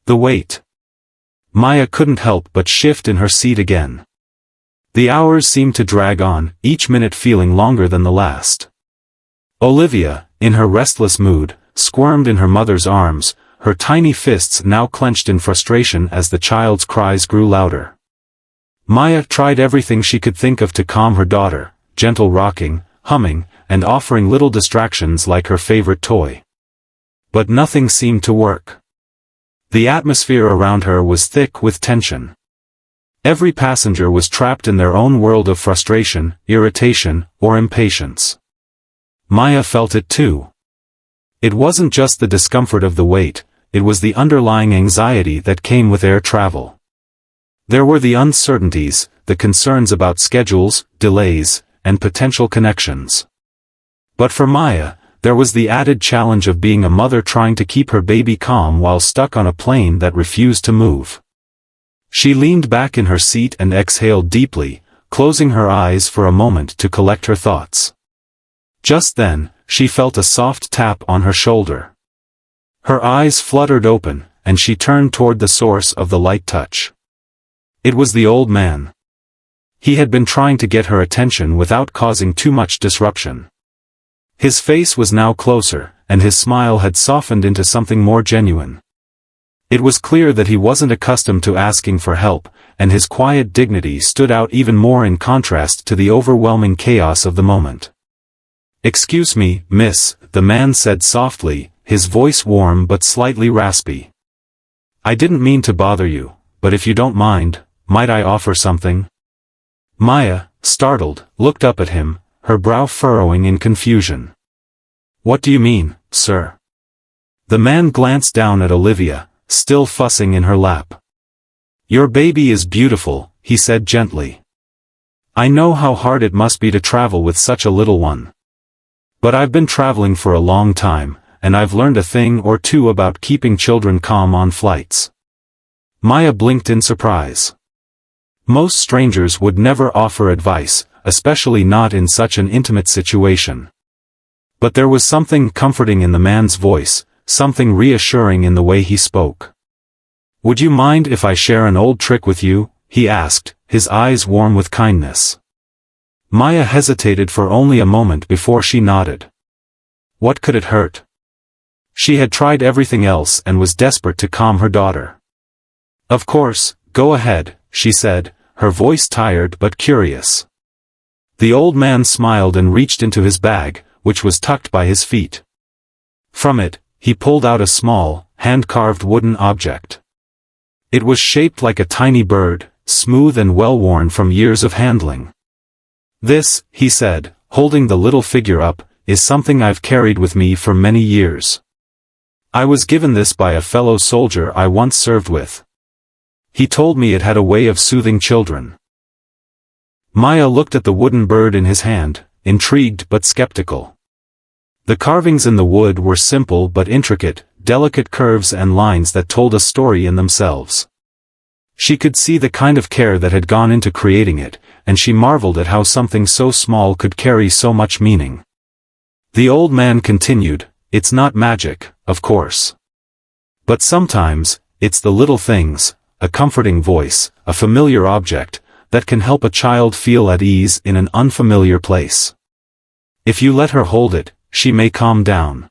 The weight. Maya couldn't help but shift in her seat again. The hours seemed to drag on, each minute feeling longer than the last. Olivia, in her restless mood, squirmed in her mother's arms, her tiny fists now clenched in frustration as the child's cries grew louder. Maya tried everything she could think of to calm her daughter, gentle rocking, humming, and offering little distractions like her favorite toy. But nothing seemed to work. The atmosphere around her was thick with tension. Every passenger was trapped in their own world of frustration, irritation, or impatience. Maya felt it too. It wasn't just the discomfort of the weight, it was the underlying anxiety that came with air travel. There were the uncertainties, the concerns about schedules, delays, and potential connections. But for Maya, there was the added challenge of being a mother trying to keep her baby calm while stuck on a plane that refused to move. She leaned back in her seat and exhaled deeply, closing her eyes for a moment to collect her thoughts. Just then, she felt a soft tap on her shoulder. Her eyes fluttered open, and she turned toward the source of the light touch. It was the old man. He had been trying to get her attention without causing too much disruption. His face was now closer, and his smile had softened into something more genuine. It was clear that he wasn't accustomed to asking for help, and his quiet dignity stood out even more in contrast to the overwhelming chaos of the moment. "Excuse me, miss," the man said softly, his voice warm but slightly raspy. "I didn't mean to bother you, but if you don't mind, might I offer something?" Maya, startled, looked up at him, her brow furrowing in confusion. "What do you mean, sir?" The man glanced down at Olivia, still fussing in her lap. "Your baby is beautiful," he said gently. "I know how hard it must be to travel with such a little one. But I've been traveling for a long time, and I've learned a thing or two about keeping children calm on flights." Maya blinked in surprise. Most strangers would never offer advice, especially not in such an intimate situation. But there was something comforting in the man's voice, something reassuring in the way he spoke. "Would you mind if I share an old trick with you?" he asked, his eyes warm with kindness. Maya hesitated for only a moment before she nodded. What could it hurt? She had tried everything else and was desperate to calm her daughter. "Of course, go ahead," she said, her voice tired but curious. The old man smiled and reached into his bag, which was tucked by his feet. From it, he pulled out a small, hand-carved wooden object. It was shaped like a tiny bird, smooth and well-worn from years of handling. "This," he said, holding the little figure up, "is something I've carried with me for many years. I was given this by a fellow soldier I once served with. He told me it had a way of soothing children." Maya looked at the wooden bird in his hand, intrigued but skeptical. The carvings in the wood were simple but intricate, delicate curves and lines that told a story in themselves. She could see the kind of care that had gone into creating it, and she marveled at how something so small could carry so much meaning. The old man continued, "It's not magic, of course. But sometimes, it's the little things, a comforting voice, a familiar object, that can help a child feel at ease in an unfamiliar place. If you let her hold it, she may calm down."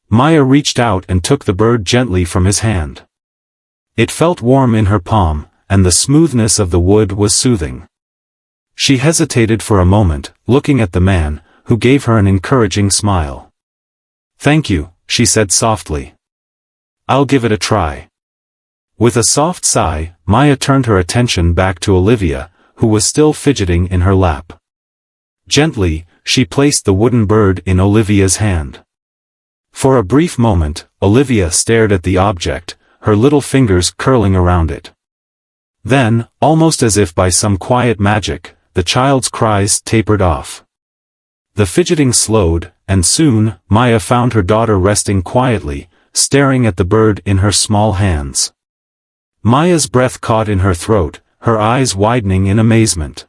Maya reached out and took the bird gently from his hand. It felt warm in her palm, and the smoothness of the wood was soothing. She hesitated for a moment, looking at the man, who gave her an encouraging smile. "Thank you," she said softly. "I'll give it a try." With a soft sigh, Maya turned her attention back to Olivia, who was still fidgeting in her lap. Gently, she placed the wooden bird in Olivia's hand. For a brief moment, Olivia stared at the object, her little fingers curling around it. Then, almost as if by some quiet magic, the child's cries tapered off. The fidgeting slowed, and soon, Maya found her daughter resting quietly, staring at the bird in her small hands. Maya's breath caught in her throat, her eyes widening in amazement.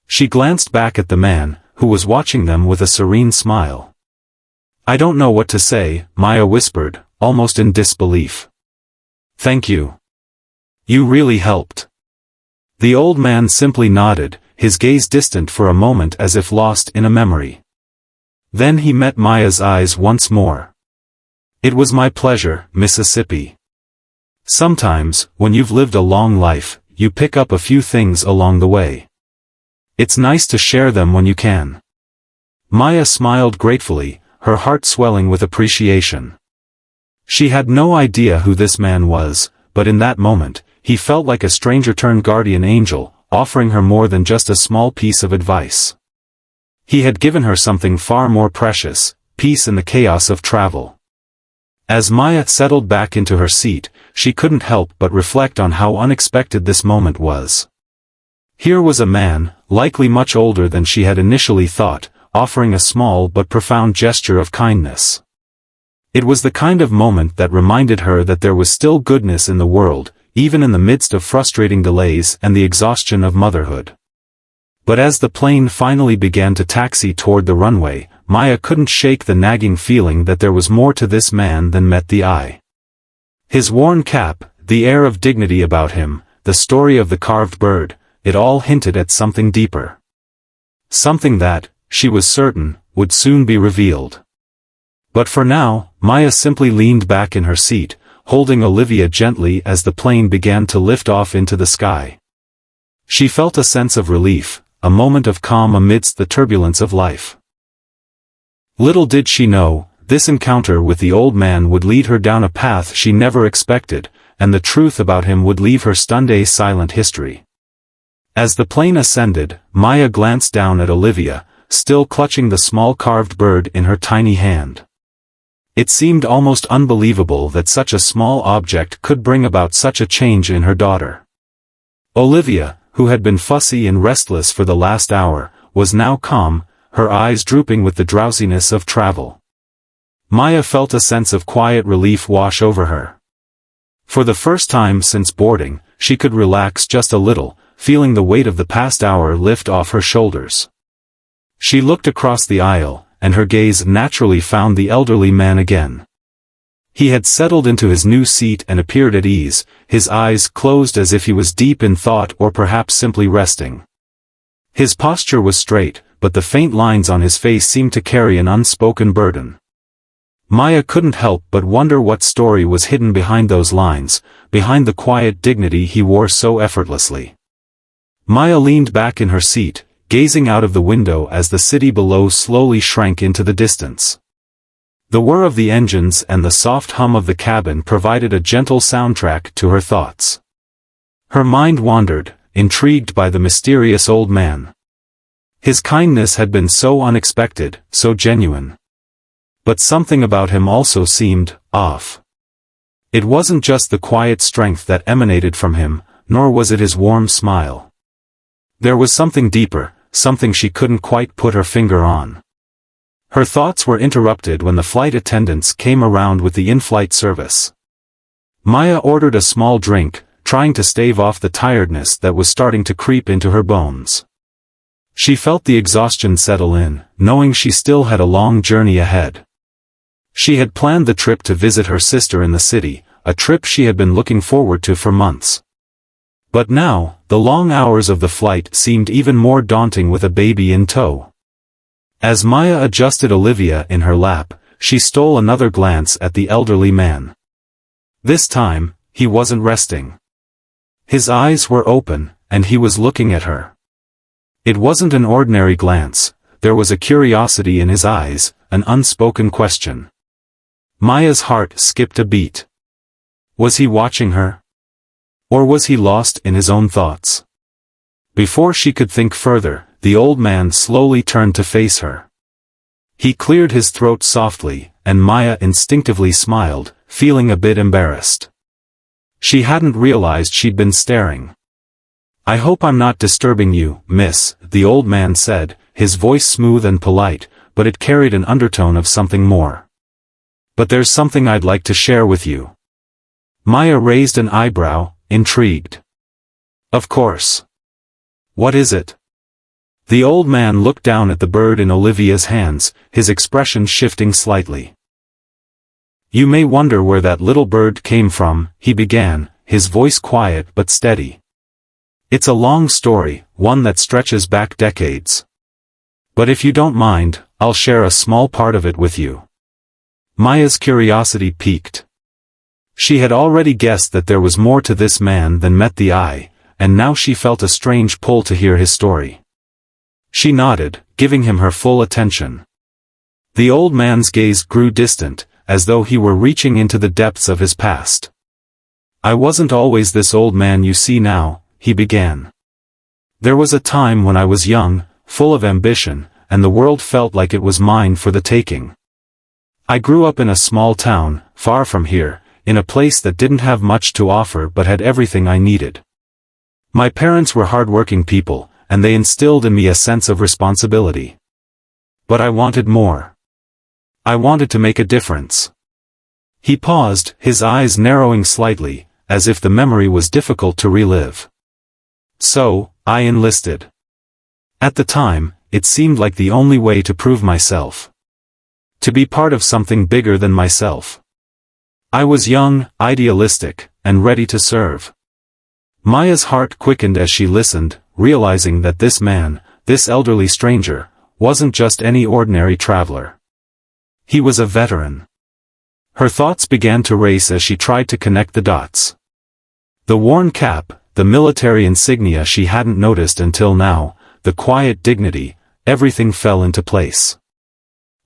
She glanced back at the man, who was watching them with a serene smile. "I don't know what to say," Maya whispered, almost in disbelief. Thank you. You really helped. The old man simply nodded, his gaze distant for a moment as if lost in a memory. Then he met Maya's eyes once more. It was my pleasure, Mississippi. Sometimes, when you've lived a long life, you pick up a few things along the way. It's nice to share them when you can. Maya smiled gratefully, her heart swelling with appreciation. She had no idea who this man was, but in that moment, he felt like a stranger-turned guardian angel, offering her more than just a small piece of advice. He had given her something far more precious, peace in the chaos of travel. As Maya settled back into her seat, she couldn't help but reflect on how unexpected this moment was. Here was a man, likely much older than she had initially thought, offering a small but profound gesture of kindness. It was the kind of moment that reminded her that there was still goodness in the world, even in the midst of frustrating delays and the exhaustion of motherhood. But as the plane finally began to taxi toward the runway, Maya couldn't shake the nagging feeling that there was more to this man than met the eye. His worn cap, the air of dignity about him, the story of the carved bird, it all hinted at something deeper. Something that, she was certain, would soon be revealed. But for now, Maya simply leaned back in her seat, holding Olivia gently as the plane began to lift off into the sky. She felt a sense of relief, a moment of calm amidst the turbulence of life. Little did she know, this encounter with the old man would lead her down a path she never expected, and the truth about him would leave her stunned a silent history. As the plane ascended, Maya glanced down at Olivia, still clutching the small carved bird in her tiny hand. It seemed almost unbelievable that such a small object could bring about such a change in her daughter. Olivia, who had been fussy and restless for the last hour, was now calm, her eyes drooping with the drowsiness of travel. Maya felt a sense of quiet relief wash over her. For the first time since boarding, she could relax just a little, feeling the weight of the past hour lift off her shoulders. She looked across the aisle, and her gaze naturally found the elderly man again. He had settled into his new seat and appeared at ease, his eyes closed as if he was deep in thought or perhaps simply resting. His posture was straight, but the faint lines on his face seemed to carry an unspoken burden. Maya couldn't help but wonder what story was hidden behind those lines, behind the quiet dignity he wore so effortlessly. Maya leaned back in her seat, gazing out of the window as the city below slowly shrank into the distance. The whir of the engines and the soft hum of the cabin provided a gentle soundtrack to her thoughts. Her mind wandered, intrigued by the mysterious old man. His kindness had been so unexpected, so genuine. But something about him also seemed off. It wasn't just the quiet strength that emanated from him, nor was it his warm smile. There was something deeper, something she couldn't quite put her finger on. Her thoughts were interrupted when the flight attendants came around with the in-flight service. Maya ordered a small drink, trying to stave off the tiredness that was starting to creep into her bones. She felt the exhaustion settle in, knowing she still had a long journey ahead. She had planned the trip to visit her sister in the city, a trip she had been looking forward to for months. But now, the long hours of the flight seemed even more daunting with a baby in tow. As Maya adjusted Olivia in her lap, she stole another glance at the elderly man. This time, he wasn't resting. His eyes were open, and he was looking at her. It wasn't an ordinary glance, there was a curiosity in his eyes, an unspoken question. Maya's heart skipped a beat. Was he watching her? Or was he lost in his own thoughts? Before she could think further, the old man slowly turned to face her. He cleared his throat softly, and Maya instinctively smiled, feeling a bit embarrassed. She hadn't realized she'd been staring. "I hope I'm not disturbing you, miss," the old man said, his voice smooth and polite, but it carried an undertone of something more. "But there's something I'd like to share with you." Maya raised an eyebrow, intrigued. "Of course. What is it?" The old man looked down at the bird in Olivia's hands, his expression shifting slightly. You may wonder where that little bird came from, he began, his voice quiet but steady. It's a long story, one that stretches back decades. But if you don't mind, I'll share a small part of it with you. Maya's curiosity piqued. She had already guessed that there was more to this man than met the eye, and now she felt a strange pull to hear his story. She nodded, giving him her full attention. The old man's gaze grew distant, as though he were reaching into the depths of his past. I wasn't always this old man you see now, he began. There was a time when I was young, full of ambition, and the world felt like it was mine for the taking. I grew up in a small town, far from here, in a place that didn't have much to offer but had everything I needed. My parents were hard-working people, and they instilled in me a sense of responsibility. But I wanted more. I wanted to make a difference. He paused, his eyes narrowing slightly, as if the memory was difficult to relive. So, I enlisted. At the time, it seemed like the only way to prove myself. To be part of something bigger than myself. I was young, idealistic, and ready to serve. Maya's heart quickened as she listened, realizing that this man, this elderly stranger, wasn't just any ordinary traveler. He was a veteran. Her thoughts began to race as she tried to connect the dots. The worn cap, the military insignia she hadn't noticed until now, the quiet dignity, everything fell into place.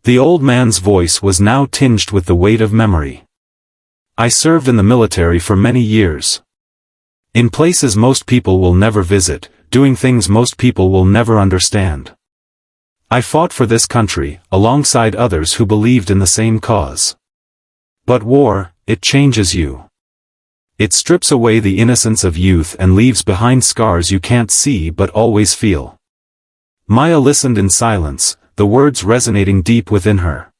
The old man's voice was now tinged with the weight of memory. I served in the military for many years. In places most people will never visit, doing things most people will never understand. I fought for this country, alongside others who believed in the same cause. But war, it changes you. It strips away the innocence of youth and leaves behind scars you can't see but always feel. Maya listened in silence, the words resonating deep within her.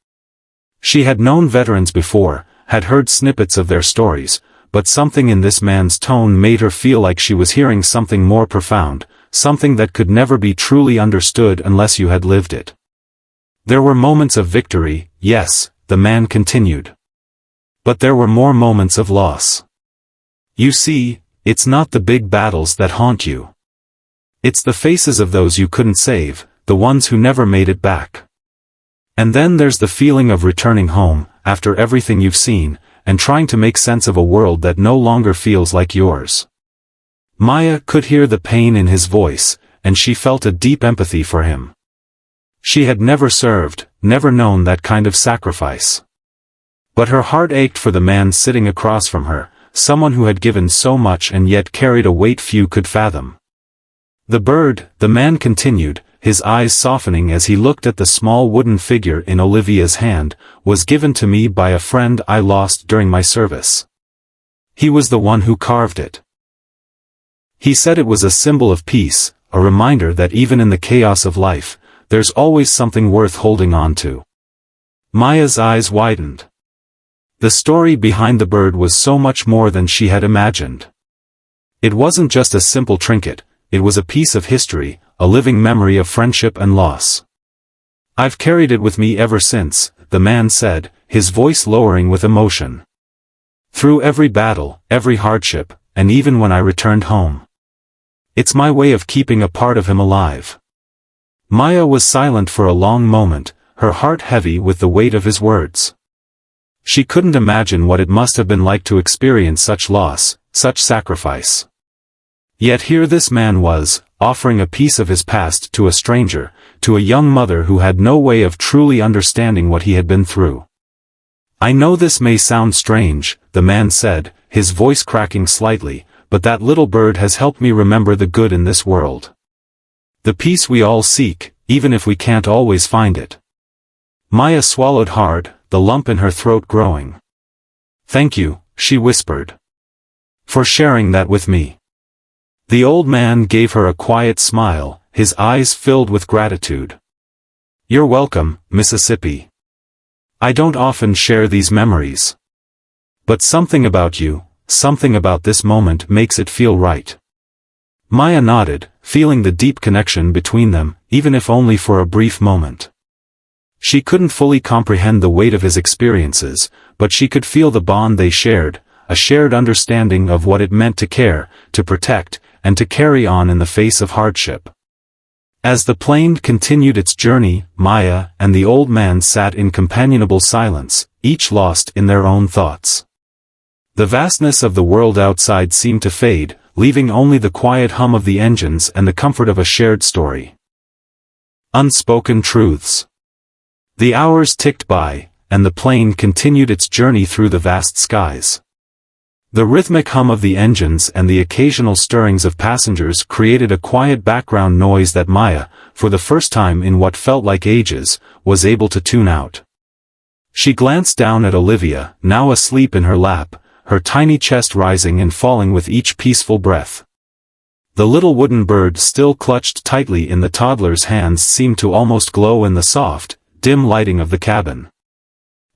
She had known veterans before, had heard snippets of their stories, but something in this man's tone made her feel like she was hearing something more profound, something that could never be truly understood unless you had lived it. There were moments of victory, yes, the man continued. But there were more moments of loss. You see, it's not the big battles that haunt you. It's the faces of those you couldn't save, the ones who never made it back. And then there's the feeling of returning home, after everything you've seen, and trying to make sense of a world that no longer feels like yours. Maya could hear the pain in his voice, and she felt a deep empathy for him. She had never served, never known that kind of sacrifice. But her heart ached for the man sitting across from her, someone who had given so much and yet carried a weight few could fathom. The bird, the man continued, his eyes softening as he looked at the small wooden figure in Olivia's hand, was given to me by a friend I lost during my service. He was the one who carved it. He said it was a symbol of peace, a reminder that even in the chaos of life, there's always something worth holding on to. Maya's eyes widened. The story behind the bird was so much more than she had imagined. It wasn't just a simple trinket, it was a piece of history, a living memory of friendship and loss. I've carried it with me ever since, the man said, his voice lowering with emotion. Through every battle, every hardship, and even when I returned home. It's my way of keeping a part of him alive. Maya was silent for a long moment, her heart heavy with the weight of his words. She couldn't imagine what it must have been like to experience such loss, such sacrifice. Yet here this man was, offering a piece of his past to a stranger, to a young mother who had no way of truly understanding what he had been through. I know this may sound strange, the man said, his voice cracking slightly, but that little bird has helped me remember the good in this world. The peace we all seek, even if we can't always find it. Maya swallowed hard, the lump in her throat growing. Thank you, she whispered. For sharing that with me. The old man gave her a quiet smile, his eyes filled with gratitude. You're welcome, Mississippi. I don't often share these memories. But something about you, something about this moment makes it feel right. Maya nodded, feeling the deep connection between them, even if only for a brief moment. She couldn't fully comprehend the weight of his experiences, but she could feel the bond they shared, a shared understanding of what it meant to care, to protect, and to carry on in the face of hardship. As the plane continued its journey, Maya and the old man sat in companionable silence, each lost in their own thoughts. The vastness of the world outside seemed to fade, leaving only the quiet hum of the engines and the comfort of a shared story. Unspoken truths. The hours ticked by, and the plane continued its journey through the vast skies. The rhythmic hum of the engines and the occasional stirrings of passengers created a quiet background noise that Maya, for the first time in what felt like ages, was able to tune out. She glanced down at Olivia, now asleep in her lap, her tiny chest rising and falling with each peaceful breath. The little wooden bird still clutched tightly in the toddler's hands seemed to almost glow in the soft, dim lighting of the cabin.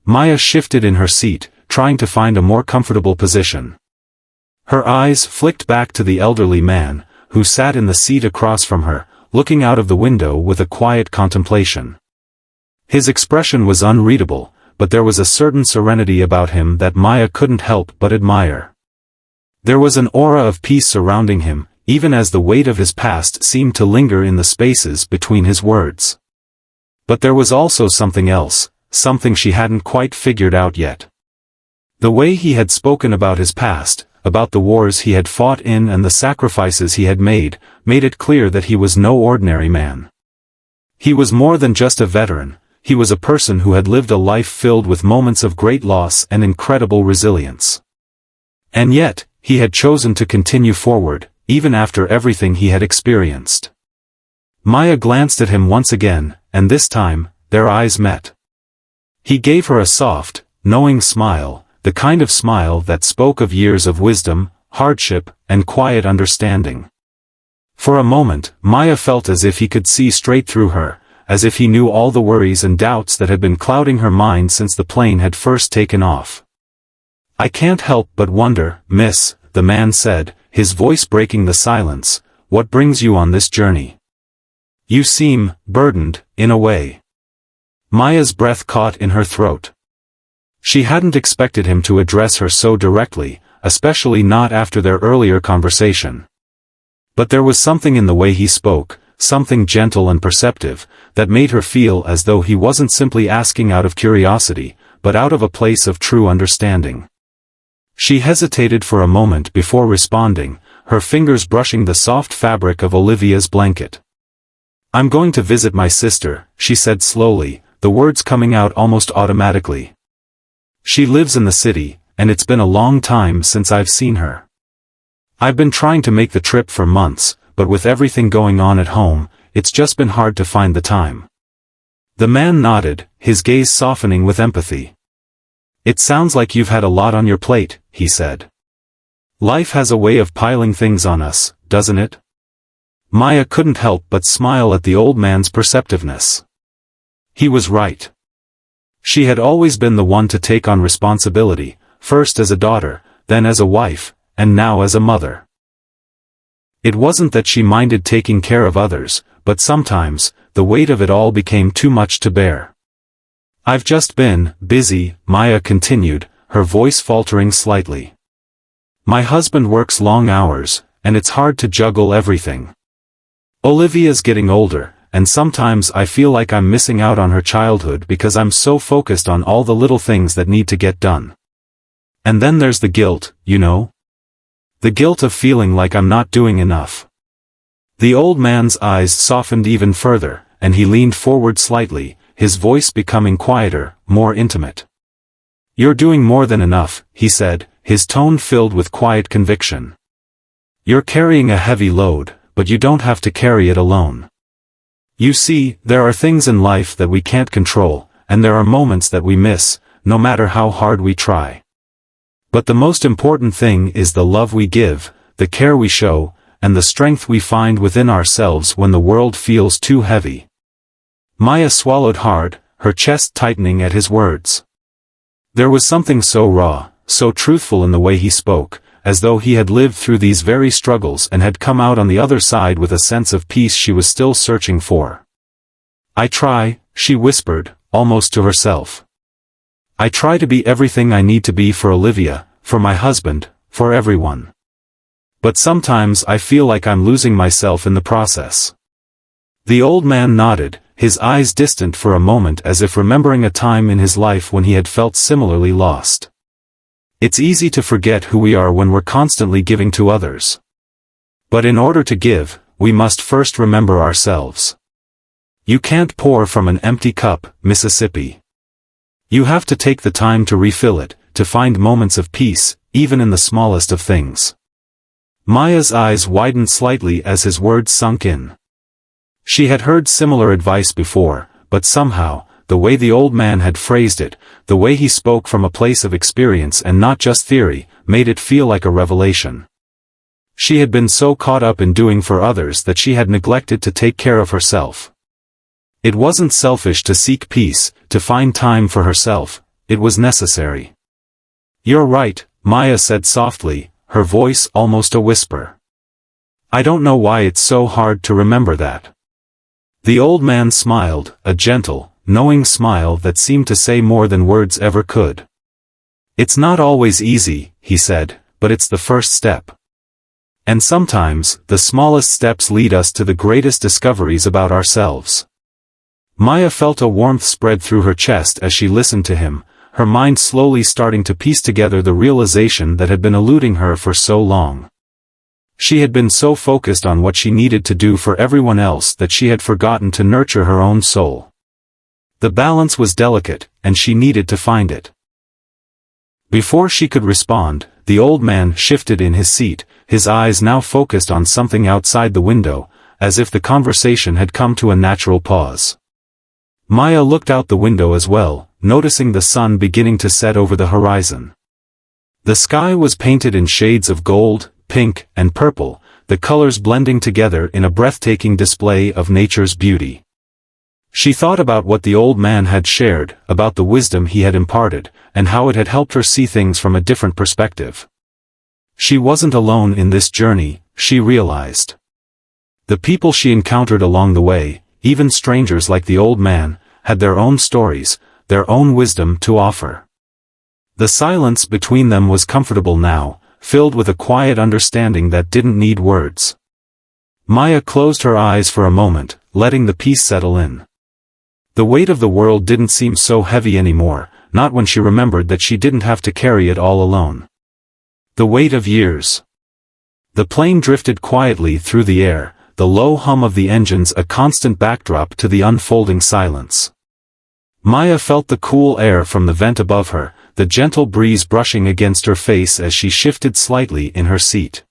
Maya shifted in her seat, trying to find a more comfortable position. Her eyes flicked back to the elderly man, who sat in the seat across from her, looking out of the window with a quiet contemplation. His expression was unreadable, but there was a certain serenity about him that Maya couldn't help but admire. There was an aura of peace surrounding him, even as the weight of his past seemed to linger in the spaces between his words. But there was also something else, something she hadn't quite figured out yet. The way he had spoken about his past, about the wars he had fought in and the sacrifices he had made it clear that he was no ordinary man. He was more than just a veteran, he was a person who had lived a life filled with moments of great loss and incredible resilience. And yet, he had chosen to continue forward, even after everything he had experienced. Maya glanced at him once again, and this time, their eyes met. He gave her a soft, knowing smile, the kind of smile that spoke of years of wisdom, hardship, and quiet understanding. For a moment, Maya felt as if he could see straight through her, as if he knew all the worries and doubts that had been clouding her mind since the plane had first taken off. "I can't help but wonder, miss," the man said, his voice breaking the silence, "what brings you on this journey? You seem burdened, in a way." Maya's breath caught in her throat. She hadn't expected him to address her so directly, especially not after their earlier conversation. But there was something in the way he spoke, something gentle and perceptive, that made her feel as though he wasn't simply asking out of curiosity, but out of a place of true understanding. She hesitated for a moment before responding, her fingers brushing the soft fabric of Olivia's blanket. "I'm going to visit my sister," she said slowly, the words coming out almost automatically. "She lives in the city, and it's been a long time since I've seen her. I've been trying to make the trip for months, but with everything going on at home, it's just been hard to find the time." The man nodded, his gaze softening with empathy. "It sounds like you've had a lot on your plate," he said. "Life has a way of piling things on us, doesn't it?" Maya couldn't help but smile at the old man's perceptiveness. He was right. She had always been the one to take on responsibility, first as a daughter, then as a wife, and now as a mother. It wasn't that she minded taking care of others, but sometimes, the weight of it all became too much to bear. "I've just been busy," Maya continued, her voice faltering slightly. "My husband works long hours, and it's hard to juggle everything. Olivia's getting older, and sometimes I feel like I'm missing out on her childhood because I'm so focused on all the little things that need to get done. And then there's the guilt, you know? The guilt of feeling like I'm not doing enough." The old man's eyes softened even further, and he leaned forward slightly, his voice becoming quieter, more intimate. "You're doing more than enough," he said, his tone filled with quiet conviction. "You're carrying a heavy load, but you don't have to carry it alone. You see, there are things in life that we can't control, and there are moments that we miss, no matter how hard we try. But the most important thing is the love we give, the care we show, and the strength we find within ourselves when the world feels too heavy." Maya swallowed hard, her chest tightening at his words. There was something so raw, so truthful in the way he spoke, as though he had lived through these very struggles and had come out on the other side with a sense of peace she was still searching for. "I try," she whispered, almost to herself. I try to be everything I need to be for Olivia, for my husband, for everyone. But sometimes I feel like I'm losing myself in the process. The old man nodded, his eyes distant for a moment as if remembering a time in his life when he had felt similarly lost. It's easy to forget who we are when we're constantly giving to others. But in order to give, we must first remember ourselves. You can't pour from an empty cup, Mississippi. You have to take the time to refill it, to find moments of peace, even in the smallest of things. Maya's eyes widened slightly as his words sunk in. She had heard similar advice before, but somehow, the way the old man had phrased it, the way he spoke from a place of experience and not just theory, made it feel like a revelation. She had been so caught up in doing for others that she had neglected to take care of herself. It wasn't selfish to seek peace, to find time for herself, it was necessary. "You're right," Maya said softly, her voice almost a whisper. "I don't know why it's so hard to remember that." The old man smiled, a gentle, knowing smile that seemed to say more than words ever could. "It's not always easy," he said, "but it's the first step. And sometimes, the smallest steps lead us to the greatest discoveries about ourselves." Maya felt a warmth spread through her chest as she listened to him, her mind slowly starting to piece together the realization that had been eluding her for so long. She had been so focused on what she needed to do for everyone else that she had forgotten to nurture her own soul. The balance was delicate, and she needed to find it. Before she could respond, the old man shifted in his seat, his eyes now focused on something outside the window, as if the conversation had come to a natural pause. Maya looked out the window as well, noticing the sun beginning to set over the horizon. The sky was painted in shades of gold, pink, and purple, the colors blending together in a breathtaking display of nature's beauty. She thought about what the old man had shared, about the wisdom he had imparted, and how it had helped her see things from a different perspective. She wasn't alone in this journey, she realized. The people she encountered along the way, even strangers like the old man, had their own stories, their own wisdom to offer. The silence between them was comfortable now, filled with a quiet understanding that didn't need words. Maya closed her eyes for a moment, letting the peace settle in. The weight of the world didn't seem so heavy anymore, not when she remembered that she didn't have to carry it all alone. The weight of years. The plane drifted quietly through the air, the low hum of the engines a constant backdrop to the unfolding silence. Maya felt the cool air from the vent above her, the gentle breeze brushing against her face as she shifted slightly in her seat.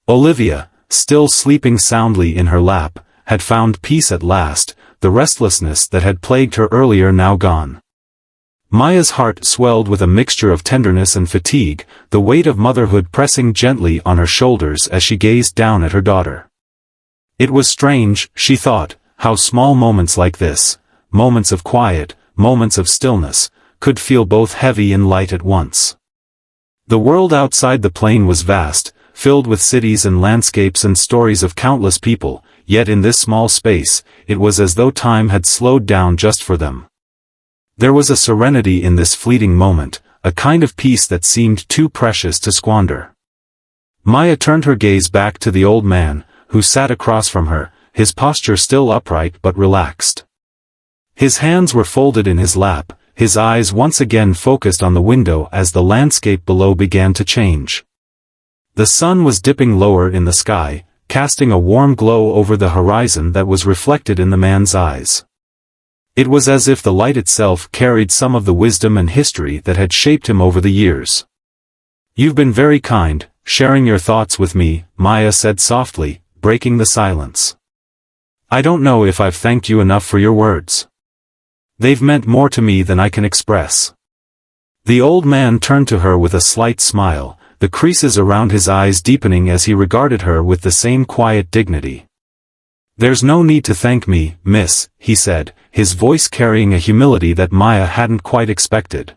Olivia, still sleeping soundly in her lap, had found peace at last, the restlessness that had plagued her earlier now gone. Maya's heart swelled with a mixture of tenderness and fatigue, the weight of motherhood pressing gently on her shoulders as she gazed down at her daughter. It was strange, she thought, how small moments like this, moments of quiet, moments of stillness, could feel both heavy and light at once. The world outside the plane was vast, filled with cities and landscapes and stories of countless people, yet in this small space, it was as though time had slowed down just for them. There was a serenity in this fleeting moment, a kind of peace that seemed too precious to squander. Maya turned her gaze back to the old man, who sat across from her, his posture still upright but relaxed. His hands were folded in his lap, his eyes once again focused on the window as the landscape below began to change. The sun was dipping lower in the sky, casting a warm glow over the horizon that was reflected in the man's eyes. It was as if the light itself carried some of the wisdom and history that had shaped him over the years. "You've been very kind, sharing your thoughts with me," Maya said softly, breaking the silence. "I don't know if I've thanked you enough for your words. They've meant more to me than I can express." The old man turned to her with a slight smile, the creases around his eyes deepening as he regarded her with the same quiet dignity. "There's no need to thank me, miss," he said, his voice carrying a humility that Maya hadn't quite expected.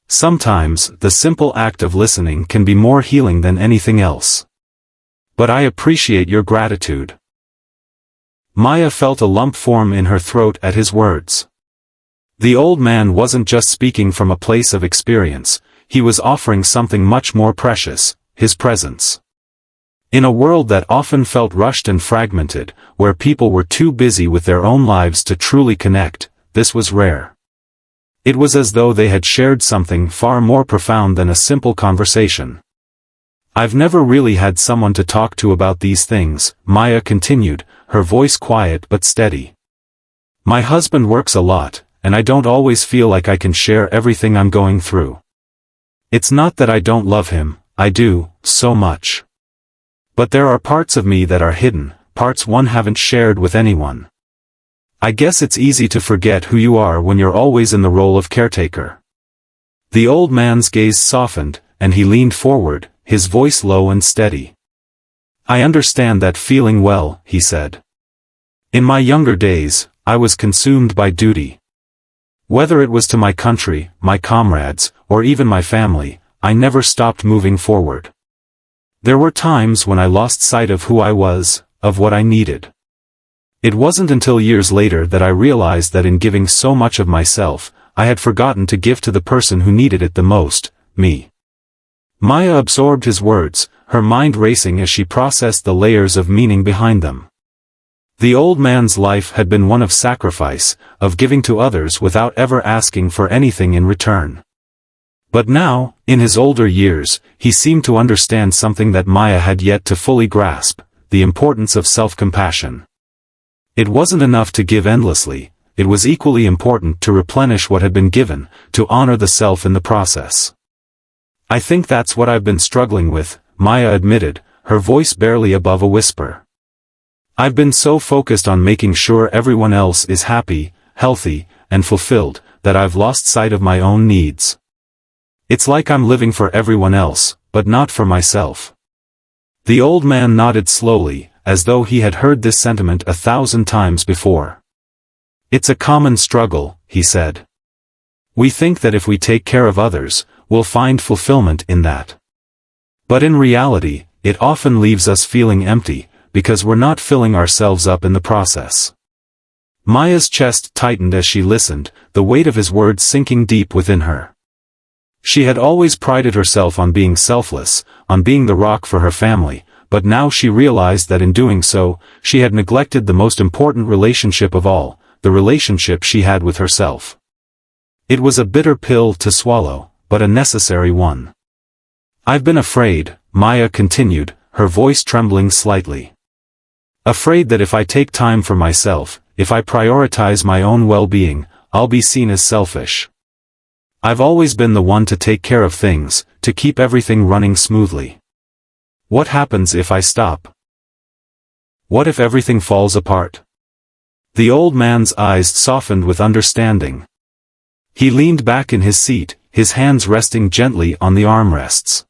"Sometimes, the simple act of listening can be more healing than anything else. But I appreciate your gratitude." Maya felt a lump form in her throat at his words. The old man wasn't just speaking from a place of experience, he was offering something much more precious, his presence. In a world that often felt rushed and fragmented, where people were too busy with their own lives to truly connect, this was rare. It was as though they had shared something far more profound than a simple conversation. I've never really had someone to talk to about these things, Maya continued, her voice quiet but steady. My husband works a lot, and I don't always feel like I can share everything I'm going through. It's not that I don't love him, I do, so much. But there are parts of me that are hidden, parts one haven't shared with anyone. I guess it's easy to forget who you are when you're always in the role of caretaker. The old man's gaze softened, and he leaned forward, his voice low and steady. I understand that feeling well, he said. In my younger days, I was consumed by duty. Whether it was to my country, my comrades, or even my family, I never stopped moving forward. There were times when I lost sight of who I was, of what I needed. It wasn't until years later that I realized that in giving so much of myself, I had forgotten to give to the person who needed it the most, me. Maya absorbed his words, her mind racing as she processed the layers of meaning behind them. The old man's life had been one of sacrifice, of giving to others without ever asking for anything in return. But now, in his older years, he seemed to understand something that Maya had yet to fully grasp, the importance of self-compassion. It wasn't enough to give endlessly, it was equally important to replenish what had been given, to honor the self in the process. I think that's what I've been struggling with, Maya admitted, her voice barely above a whisper. I've been so focused on making sure everyone else is happy, healthy, and fulfilled, that I've lost sight of my own needs. It's like I'm living for everyone else, but not for myself. The old man nodded slowly, as though he had heard this sentiment 1,000 times before. It's a common struggle, he said. We think that if we take care of others, we'll find fulfillment in that. But in reality, it often leaves us feeling empty, because we're not filling ourselves up in the process. Maya's chest tightened as she listened, the weight of his words sinking deep within her. She had always prided herself on being selfless, on being the rock for her family, but now she realized that in doing so, she had neglected the most important relationship of all, the relationship she had with herself. It was a bitter pill to swallow, but a necessary one. I've been afraid, Maya continued, her voice trembling slightly. Afraid that if I take time for myself, if I prioritize my own well-being, I'll be seen as selfish. I've always been the one to take care of things, to keep everything running smoothly. What happens if I stop? What if everything falls apart? The old man's eyes softened with understanding. He leaned back in his seat, his hands resting gently on the armrests.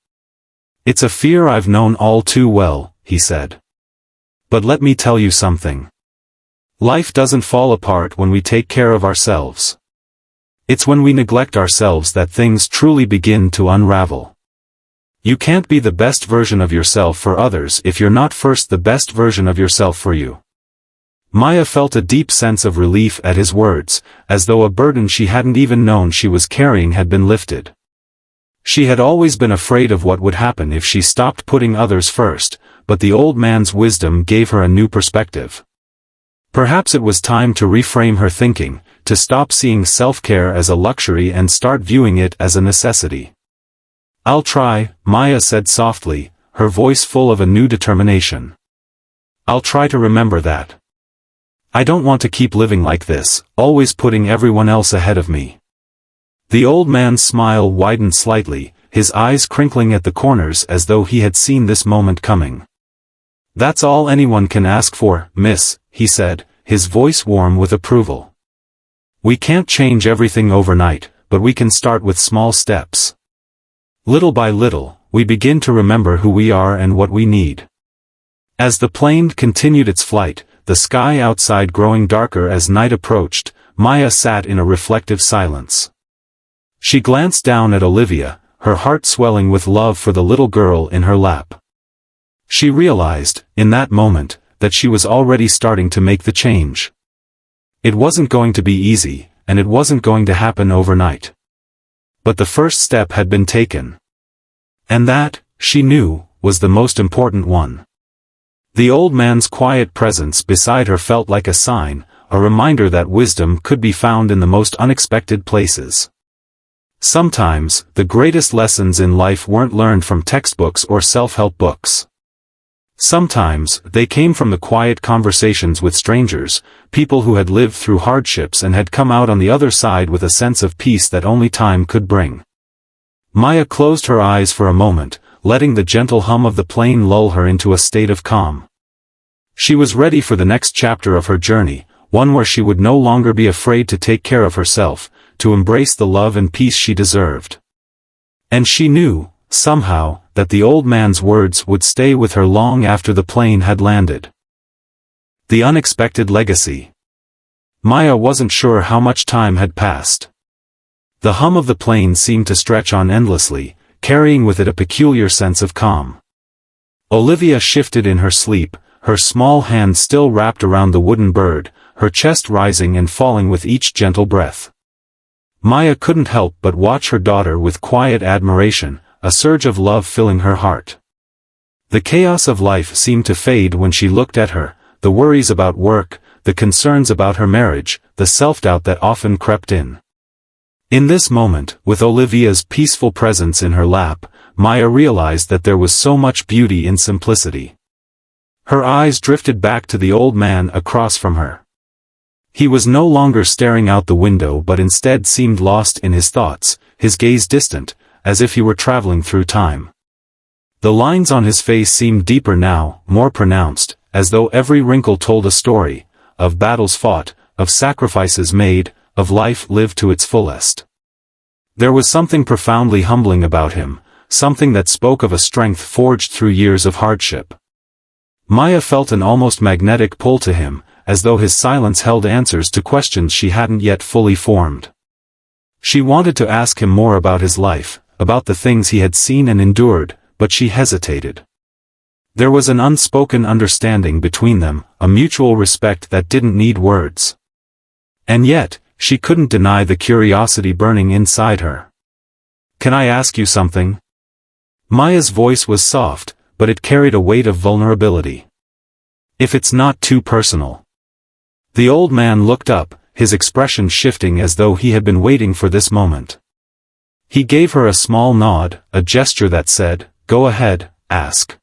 It's a fear I've known all too well, he said. But let me tell you something. Life doesn't fall apart when we take care of ourselves. It's when we neglect ourselves that things truly begin to unravel. You can't be the best version of yourself for others if you're not first the best version of yourself for you. Maya felt a deep sense of relief at his words, as though a burden she hadn't even known she was carrying had been lifted. She had always been afraid of what would happen if she stopped putting others first, but the old man's wisdom gave her a new perspective. Perhaps it was time to reframe her thinking, to stop seeing self-care as a luxury and start viewing it as a necessity. I'll try, Maya said softly, her voice full of a new determination. I'll try to remember that. I don't want to keep living like this, always putting everyone else ahead of me. The old man's smile widened slightly, his eyes crinkling at the corners as though he had seen this moment coming. That's all anyone can ask for, miss, he said, his voice warm with approval. We can't change everything overnight, but we can start with small steps. Little by little, we begin to remember who we are and what we need. As the plane continued its flight, the sky outside growing darker as night approached, Maya sat in a reflective silence. She glanced down at Olivia, her heart swelling with love for the little girl in her lap. She realized, in that moment, that she was already starting to make the change. It wasn't going to be easy, and it wasn't going to happen overnight. But the first step had been taken. And that, she knew, was the most important one. The old man's quiet presence beside her felt like a sign, a reminder that wisdom could be found in the most unexpected places. Sometimes, the greatest lessons in life weren't learned from textbooks or self-help books. Sometimes, they came from the quiet conversations with strangers, people who had lived through hardships and had come out on the other side with a sense of peace that only time could bring. Maya closed her eyes for a moment, letting the gentle hum of the plane lull her into a state of calm. She was ready for the next chapter of her journey, one where she would no longer be afraid to take care of herself, to embrace the love and peace she deserved. And she knew, somehow, that the old man's words would stay with her long after the plane had landed. The unexpected legacy. Maya wasn't sure how much time had passed. The hum of the plane seemed to stretch on endlessly, carrying with it a peculiar sense of calm. Olivia shifted in her sleep, her small hand still wrapped around the wooden bird, her chest rising and falling with each gentle breath. Maya couldn't help but watch her daughter with quiet admiration, a surge of love filling her heart. The chaos of life seemed to fade when she looked at her, the worries about work, the concerns about her marriage, the self-doubt that often crept in. In this moment, with Olivia's peaceful presence in her lap, Maya realized that there was so much beauty in simplicity. Her eyes drifted back to the old man across from her. He was no longer staring out the window but instead seemed lost in his thoughts, his gaze distant, as if he were traveling through time. The lines on his face seemed deeper now, more pronounced, as though every wrinkle told a story, of battles fought, of sacrifices made, of life lived to its fullest. There was something profoundly humbling about him, something that spoke of a strength forged through years of hardship. Maya felt an almost magnetic pull to him, as though his silence held answers to questions she hadn't yet fully formed. She wanted to ask him more about his life, about the things he had seen and endured, but she hesitated. There was an unspoken understanding between them, a mutual respect that didn't need words. And yet, she couldn't deny the curiosity burning inside her. "Can I ask you something?" Maya's voice was soft, but it carried a weight of vulnerability. "If it's not too personal." The old man looked up, his expression shifting as though he had been waiting for this moment. He gave her a small nod, a gesture that said, "Go ahead, ask."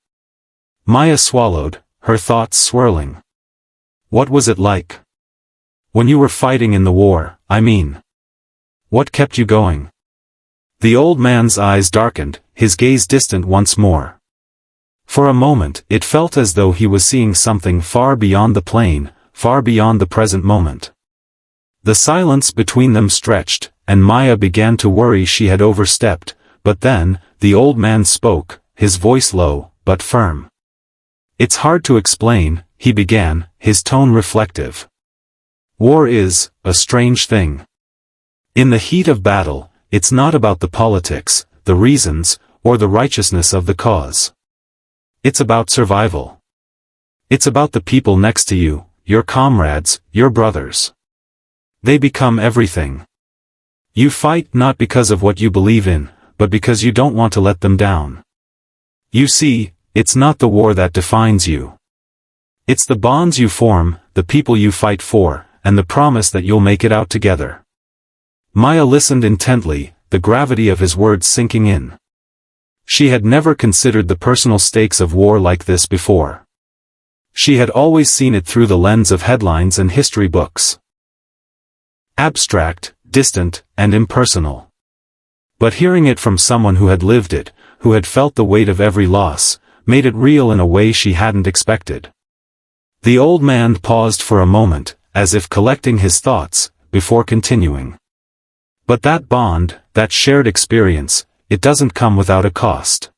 Maya swallowed, her thoughts swirling. What was it like? When you were fighting in the war, I mean. What kept you going? The old man's eyes darkened, his gaze distant once more. For a moment, it felt as though he was seeing something far beyond the plane, far beyond the present moment. The silence between them stretched, and Maya began to worry she had overstepped, but then, the old man spoke, his voice low, but firm. "It's hard to explain," he began, his tone reflective. "War is a strange thing. In the heat of battle, it's not about the politics, the reasons, or the righteousness of the cause. It's about survival. It's about the people next to you, your comrades, your brothers. They become everything. You fight not because of what you believe in, but because you don't want to let them down. You see, it's not the war that defines you. It's the bonds you form, the people you fight for, and the promise that you'll make it out together." Maya listened intently, the gravity of his words sinking in. She had never considered the personal stakes of war like this before. She had always seen it through the lens of headlines and history books. Abstract, distant, and impersonal. But hearing it from someone who had lived it, who had felt the weight of every loss, made it real in a way she hadn't expected. The old man paused for a moment, as if collecting his thoughts, before continuing. "But that bond, that shared experience, it doesn't come without a cost.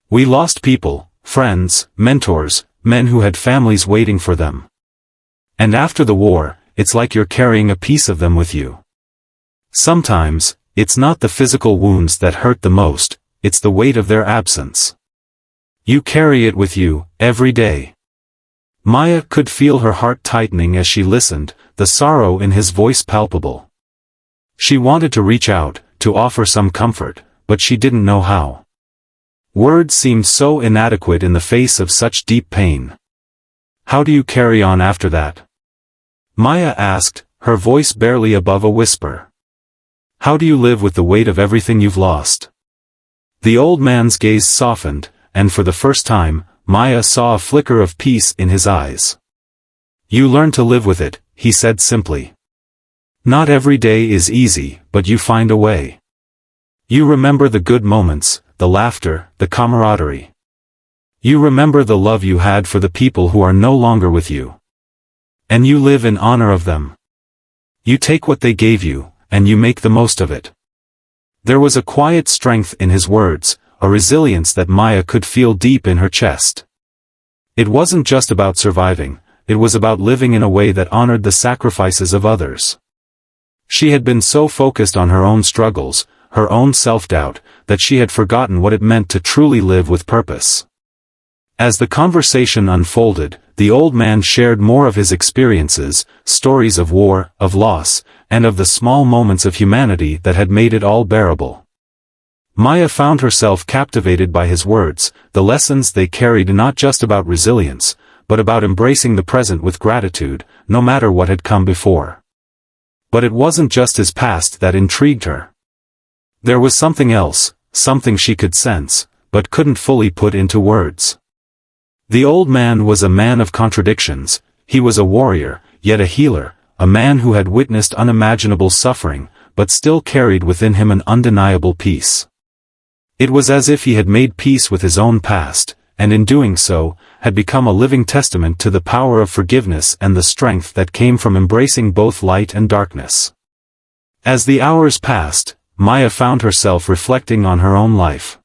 We lost people, friends, mentors, men who had families waiting for them. And after the war, it's like you're carrying a piece of them with you. Sometimes, it's not the physical wounds that hurt the most, it's the weight of their absence. You carry it with you, every day." Maya could feel her heart tightening as she listened, the sorrow in his voice palpable. She wanted to reach out, to offer some comfort, but she didn't know how. Words seemed so inadequate in the face of such deep pain. "How do you carry on after that?" Maya asked, her voice barely above a whisper. "How do you live with the weight of everything you've lost?" The old man's gaze softened, and for the first time, Maya saw a flicker of peace in his eyes. "You learn to live with it," he said simply. "Not every day is easy, but you find a way. You remember the good moments, the laughter, the camaraderie. You remember the love you had for the people who are no longer with you. And you live in honor of them. You take what they gave you, and you make the most of it." There was a quiet strength in his words, a resilience that Maya could feel deep in her chest. It wasn't just about surviving, it was about living in a way that honored the sacrifices of others. She had been so focused on her own struggles, her own self-doubt, that she had forgotten what it meant to truly live with purpose. As the conversation unfolded, the old man shared more of his experiences, stories of war, of loss, and of the small moments of humanity that had made it all bearable. Maya found herself captivated by his words, the lessons they carried not just about resilience, but about embracing the present with gratitude, no matter what had come before. But it wasn't just his past that intrigued her. There was something else, something she could sense, but couldn't fully put into words. The old man was a man of contradictions. He was a warrior, yet a healer, a man who had witnessed unimaginable suffering, but still carried within him an undeniable peace. It was as if he had made peace with his own past, and in doing so, had become a living testament to the power of forgiveness and the strength that came from embracing both light and darkness. As the hours passed, Maya found herself reflecting on her own life.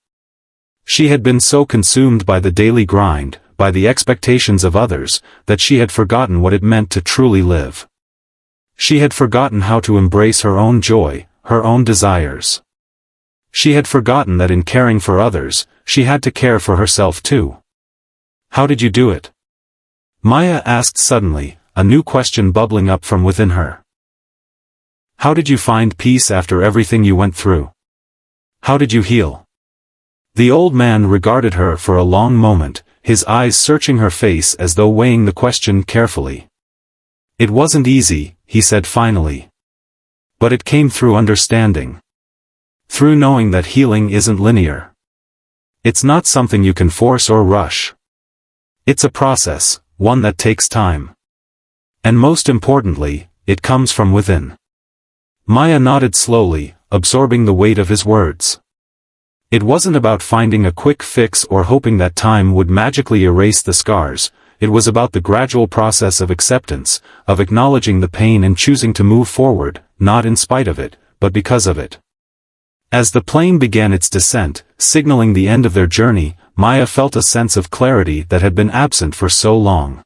She had been so consumed by the daily grind, by the expectations of others, that she had forgotten what it meant to truly live. She had forgotten how to embrace her own joy, her own desires. She had forgotten that in caring for others, she had to care for herself too. "How did you do it?" Maya asked suddenly, a new question bubbling up from within her. "How did you find peace after everything you went through? How did you heal?" The old man regarded her for a long moment, his eyes searching her face as though weighing the question carefully. "It wasn't easy," he said finally. "But it came through understanding. Through knowing that healing isn't linear. It's not something you can force or rush. It's a process, one that takes time. And most importantly, it comes from within." Maya nodded slowly, absorbing the weight of his words. It wasn't about finding a quick fix or hoping that time would magically erase the scars. It was about the gradual process of acceptance, of acknowledging the pain and choosing to move forward, not in spite of it, but because of it. As the plane began its descent, signaling the end of their journey, Maya felt a sense of clarity that had been absent for so long.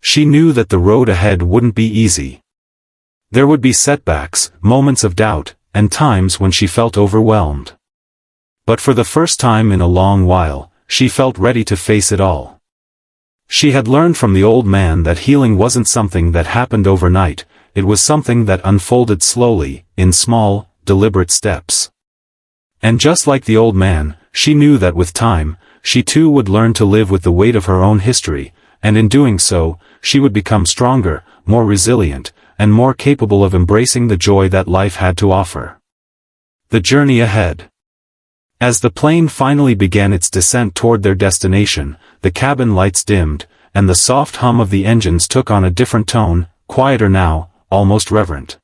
She knew that the road ahead wouldn't be easy. There would be setbacks, moments of doubt, and times when she felt overwhelmed. But for the first time in a long while, she felt ready to face it all. She had learned from the old man that healing wasn't something that happened overnight, it was something that unfolded slowly, in small, deliberate steps. And just like the old man, she knew that with time, she too would learn to live with the weight of her own history, and in doing so, she would become stronger, more resilient, and more capable of embracing the joy that life had to offer. The journey ahead. As the plane finally began its descent toward their destination, the cabin lights dimmed, and the soft hum of the engines took on a different tone, quieter now, almost reverent.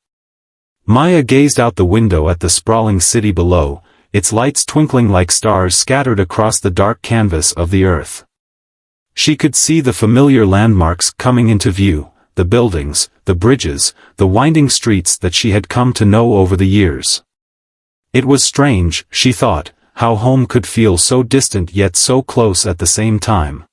Maya gazed out the window at the sprawling city below, its lights twinkling like stars scattered across the dark canvas of the earth. She could see the familiar landmarks coming into view, the buildings, the bridges, the winding streets that she had come to know over the years. It was strange, she thought, how home could feel so distant yet so close at the same time.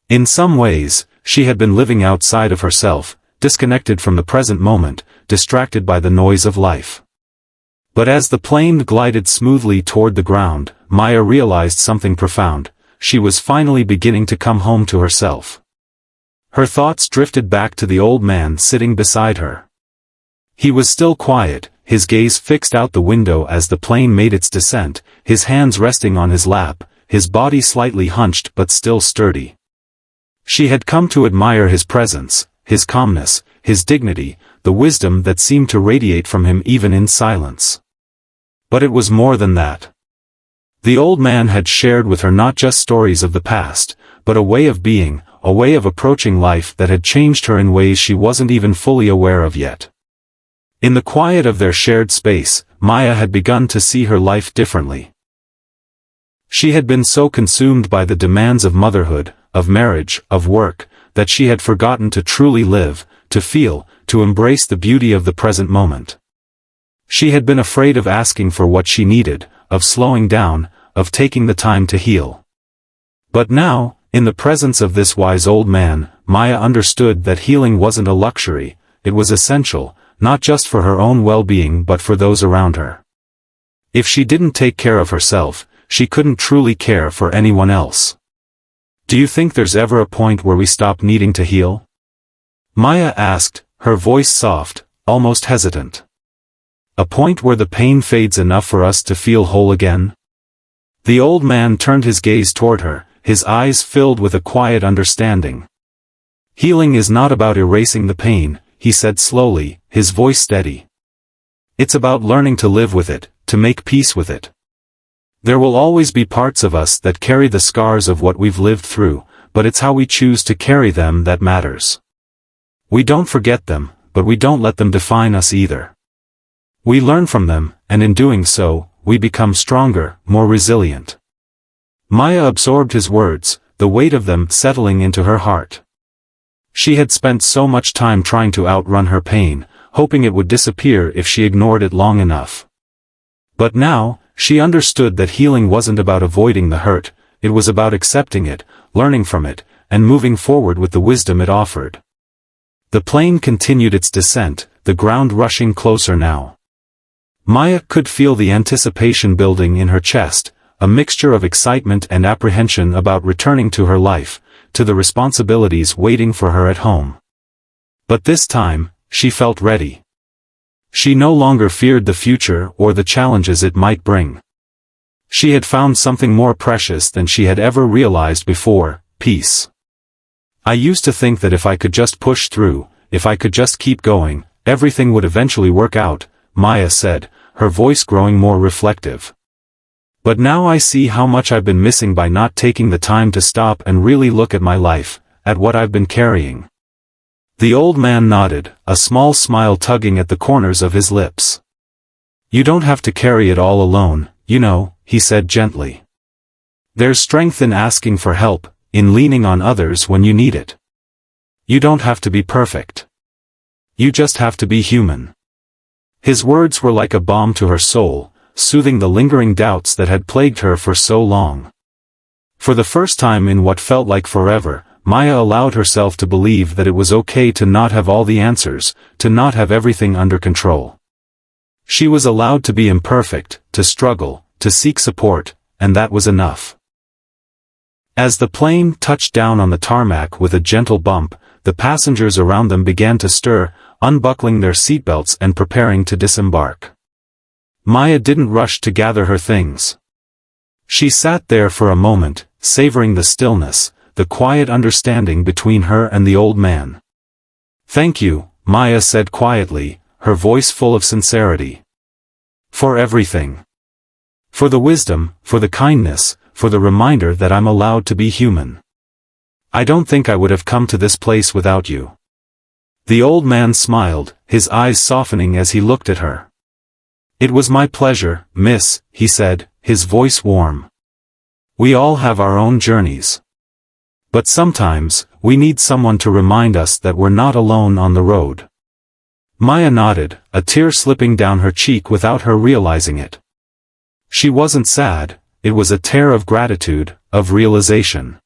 In some ways, she had been living outside of herself, disconnected from the present moment, distracted by the noise of life. But as the plane glided smoothly toward the ground, Maya realized something profound. She was finally beginning to come home to herself. Her thoughts drifted back to the old man sitting beside her. He was still quiet, his gaze fixed out the window as the plane made its descent, his hands resting on his lap, his body slightly hunched but still sturdy. She had come to admire his presence, his calmness, his dignity, the wisdom that seemed to radiate from him even in silence. But it was more than that. The old man had shared with her not just stories of the past, but a way of being, a way of approaching life that had changed her in ways she wasn't even fully aware of yet. In the quiet of their shared space, Maya had begun to see her life differently. She had been so consumed by the demands of motherhood, of marriage, of work, that she had forgotten to truly live, to feel, to embrace the beauty of the present moment. She had been afraid of asking for what she needed, of slowing down, of taking the time to heal. But now, in the presence of this wise old man, Maya understood that healing wasn't a luxury, it was essential, not just for her own well-being but for those around her. If she didn't take care of herself, she couldn't truly care for anyone else. Do you think there's ever a point where we stop needing to heal? Maya asked, her voice soft, almost hesitant. A point where the pain fades enough for us to feel whole again? The old man turned his gaze toward her, his eyes filled with a quiet understanding. Healing is not about erasing the pain, he said slowly, his voice steady. It's about learning to live with it, to make peace with it. There will always be parts of us that carry the scars of what we've lived through, but it's how we choose to carry them that matters. We don't forget them, but we don't let them define us either. We learn from them, and in doing so, we become stronger, more resilient. Maya absorbed his words, the weight of them settling into her heart. She had spent so much time trying to outrun her pain, hoping it would disappear if she ignored it long enough. But now, she understood that healing wasn't about avoiding the hurt, it was about accepting it, learning from it, and moving forward with the wisdom it offered. The plane continued its descent, the ground rushing closer now. Maya could feel the anticipation building in her chest, a mixture of excitement and apprehension about returning to her life, to the responsibilities waiting for her at home. But this time, she felt ready. She no longer feared the future or the challenges it might bring. She had found something more precious than she had ever realized before, peace. I used to think that if I could just push through, if I could just keep going, everything would eventually work out, Maya said, her voice growing more reflective. But now I see how much I've been missing by not taking the time to stop and really look at my life, at what I've been carrying. The old man nodded, a small smile tugging at the corners of his lips. You don't have to carry it all alone, you know, he said gently. There's strength in asking for help, in leaning on others when you need it. You don't have to be perfect. You just have to be human. His words were like a balm to her soul, soothing the lingering doubts that had plagued her for so long. For the first time in what felt like forever, Maya allowed herself to believe that it was okay to not have all the answers, to not have everything under control. She was allowed to be imperfect, to struggle, to seek support, and that was enough. As the plane touched down on the tarmac with a gentle bump, the passengers around them began to stir, unbuckling their seatbelts and preparing to disembark. Maya didn't rush to gather her things. She sat there for a moment, savoring the stillness, the quiet understanding between her and the old man. Thank you, Maya said quietly, her voice full of sincerity. For everything. For the wisdom, for the kindness, for the reminder that I'm allowed to be human. I don't think I would have come to this place without you. The old man smiled, his eyes softening as he looked at her. It was my pleasure, miss, he said, his voice warm. We all have our own journeys. But sometimes, we need someone to remind us that we're not alone on the road. Maya nodded, a tear slipping down her cheek without her realizing it. She wasn't sad, it was a tear of gratitude, of realization.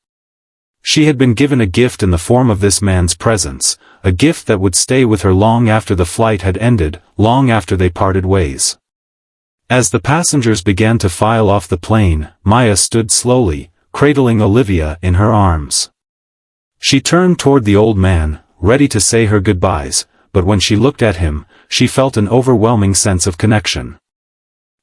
She had been given a gift in the form of this man's presence, a gift that would stay with her long after the flight had ended, long after they parted ways. As the passengers began to file off the plane, Maya stood slowly, cradling Olivia in her arms. She turned toward the old man, ready to say her goodbyes, but when she looked at him, she felt an overwhelming sense of connection.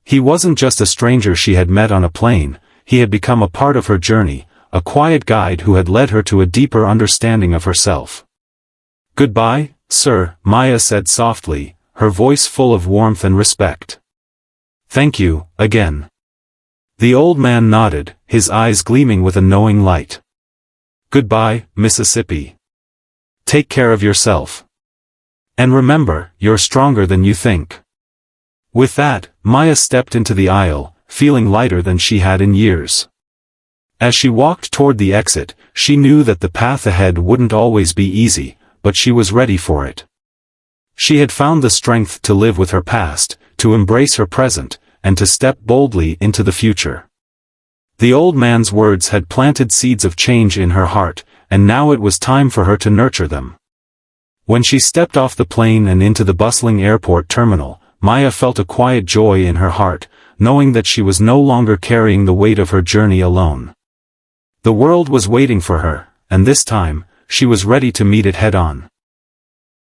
He wasn't just a stranger she had met on a plane, he had become a part of her journey, a quiet guide who had led her to a deeper understanding of herself. "Goodbye, sir," Maya said softly, her voice full of warmth and respect. "Thank you, again." The old man nodded, his eyes gleaming with a knowing light. "Goodbye, Mississippi. Take care of yourself. And remember, you're stronger than you think." With that, Maya stepped into the aisle, feeling lighter than she had in years. As she walked toward the exit, she knew that the path ahead wouldn't always be easy, but she was ready for it. She had found the strength to live with her past, to embrace her present, and to step boldly into the future. The old man's words had planted seeds of change in her heart, and now it was time for her to nurture them. When she stepped off the plane and into the bustling airport terminal, Maya felt a quiet joy in her heart, knowing that she was no longer carrying the weight of her journey alone. The world was waiting for her, and this time, she was ready to meet it head-on.